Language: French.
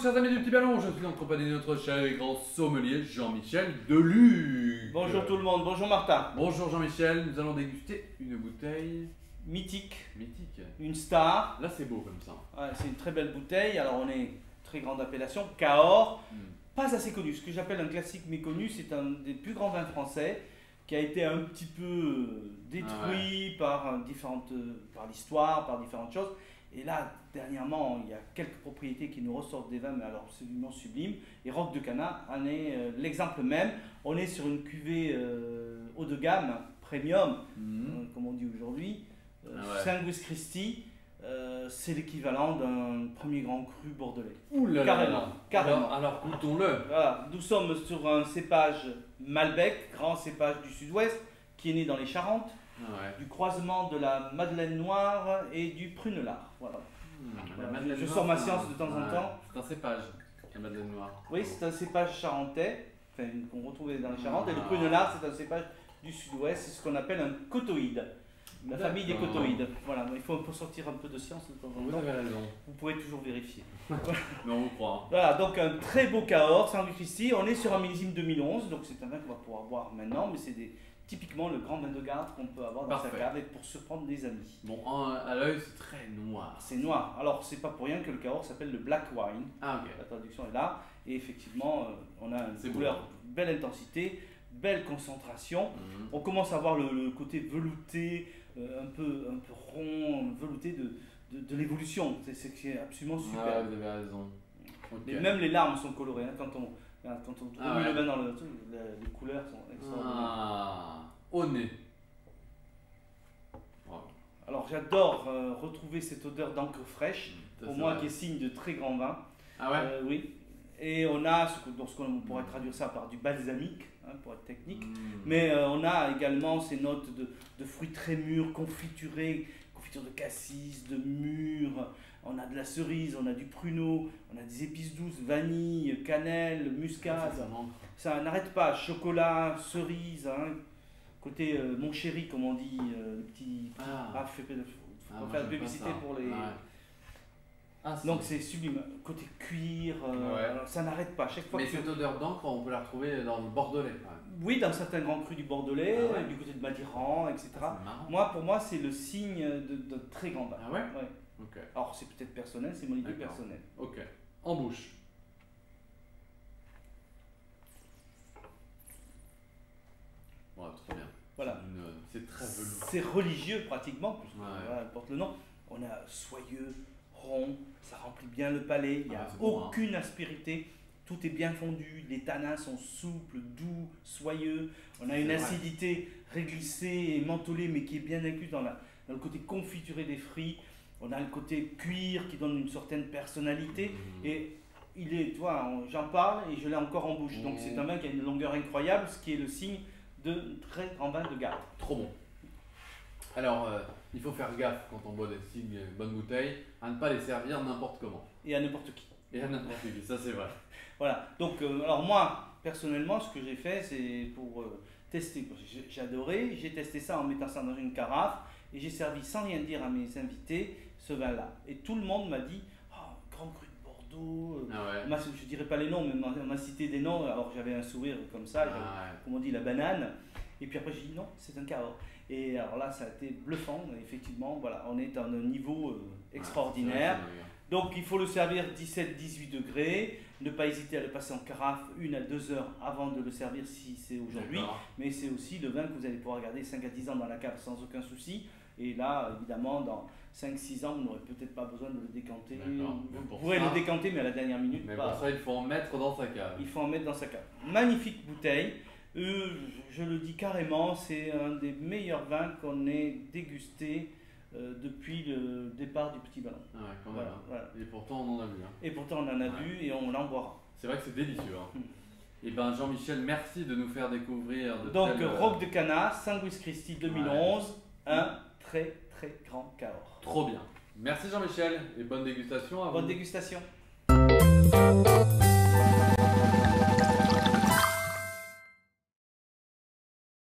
chers amis du Petit Ballon, je suis en compagnie de notre cher et grand sommelier Jean-Michel Deluc. Bonjour tout le monde, bonjour Martin. Bonjour Jean-Michel, nous allons déguster une bouteille mythique, une star. Là c'est beau comme ça. Ouais, c'est une très belle bouteille, alors on est très grande appellation, Cahors, pas assez connu. Ce que j'appelle un classique méconnu, c'est un des plus grands vins français qui a été un petit peu détruit par l'histoire, par différentes choses. Et là, dernièrement, il y a quelques propriétés qui nous ressortent des vins, mais alors absolument sublimes. Et Roc de Cana en est l'exemple même. On est sur une cuvée haut de gamme, premium, comme on dit aujourd'hui. Saint-Louis Christie, c'est l'équivalent d'un premier grand cru bordelais. Ouh là carrément, là. carrément. Alors goûtons-le. Voilà, nous sommes sur un cépage Malbec, grand cépage du sud-ouest, qui est né dans les Charentes. Du croisement de la Madeleine Noire et du Prunelard. Voilà. Je sors ma science de temps en temps. C'est un cépage, la Madeleine Noire. Oui, c'est un cépage charentais, qu'on retrouve dans les Charentes. Et le Prunelard, c'est un cépage du sud-ouest, c'est ce qu'on appelle un cotoïde. La famille des cotoïdes. Voilà, il faut sortir un peu de science de temps en temps. Vous avez raison. Vous pourrez toujours vérifier. Mais on vous croit. Voilà, donc un très beau Cahors, Saint-Louis Christie. On est sur un millésime 2011, donc c'est un vin qu'on va pouvoir boire maintenant, mais c'est typiquement le grand vin de garde qu'on peut avoir dans sa cave et pour surprendre des amis. Bon, à l'œil, c'est très noir. C'est noir. Alors, c'est pas pour rien que le Cahors s'appelle le black wine. Ah, ok. La traduction est là. Et effectivement, on a une couleur, belle intensité, belle concentration. On commence à voir le côté velouté, un peu rond, velouté de l'évolution. C'est absolument super. Ah, vous avez raison. Okay. Et même les larmes sont colorées. Hein, quand on met le vin dans le truc, les couleurs sont extraordinaires. Au nez. Wow. Alors j'adore retrouver cette odeur d'encre fraîche, pour moi qui est signe de très grand vin. Ah ouais oui. Et on a, on pourrait traduire ça par du balsamique, hein, pour être technique, mais on a également ces notes de fruits très mûrs, confiturés, confiture de cassis, de mûres. On a de la cerise, on a du pruneau, on a des épices douces, vanille, cannelle, muscade. Ça n'arrête pas, chocolat, cerise, hein. Côté mon chéri, comme on dit, le petit faut faire de publicité pour les... Donc c'est sublime. Côté cuir, ça n'arrête pas. Chaque fois cette odeur d'encre, on peut la retrouver dans le Bordelais. Oui, dans certains grands crus du Bordelais, du côté de Madiran, etc. Pour moi, c'est le signe de très grand vin. Ah ouais, Okay. Alors c'est peut-être personnel, c'est mon idée personnelle. Ok. En bouche. Ouais, trop bien. Voilà. C'est très velours. C'est religieux pratiquement, puisque voilà, porte le nom. On a soyeux, rond, ça remplit bien le palais, il n'y a aucune aspérité. Tout est bien fondu, les tanins sont souples, doux, soyeux. On a une acidité réglissée et mentholée, mais qui est bien incluse dans le côté confituré des fruits. On a le côté cuir qui donne une certaine personnalité. Et il est, tu vois, j'en parle et je l'ai encore en bouche. Donc c'est un vin qui a une longueur incroyable, ce qui est le signe de très grand vin de garde. Trop bon. Alors, il faut faire gaffe quand on boit des signes bonnes bouteilles, à ne pas les servir n'importe comment. Et à n'importe qui. Et à n'importe qui, ça c'est vrai. Voilà, donc alors moi, personnellement, ce que j'ai fait, c'est pour tester. J'ai adoré, j'ai testé ça en mettant ça dans une carafe et j'ai servi sans rien dire à mes invités ce vin-là. Et tout le monde m'a dit, grand cru de Bordeaux. Je dirais pas les noms, mais on m'a cité des noms. Alors j'avais un sourire comme ça, comme on dit, la banane. Et puis après j'ai dit non, c'est un Cahors. Et alors là, ça a été bluffant. Effectivement, voilà, on est à un niveau extraordinaire. Donc il faut le servir 17-18 degrés. Ne pas hésiter à le passer en carafe 1 à 2 heures avant de le servir si c'est aujourd'hui. Mais c'est aussi le vin que vous allez pouvoir garder 5 à 10 ans dans la cave sans aucun souci. Et là, évidemment, dans 5-6 ans, vous n'aurez peut-être pas besoin de le décanter. Vous pourrez le décanter, mais à la dernière minute. Mais pour ça, il faut en mettre dans sa cave. Il faut en mettre dans sa cave. Magnifique bouteille. Je le dis carrément, c'est un des meilleurs vins qu'on ait dégusté depuis le départ du Petit Ballon. Quand même. Voilà. Et pourtant, on en a vu. Et pourtant, on en a vu et on en boira. C'est vrai que c'est délicieux. Et ben Jean-Michel, merci de nous faire découvrir donc Roc de Cana, Saint-Louis Christie 2011, un très très grand Cahors. Trop bien. Merci Jean-Michel et bonne dégustation à vous. Bonne dégustation.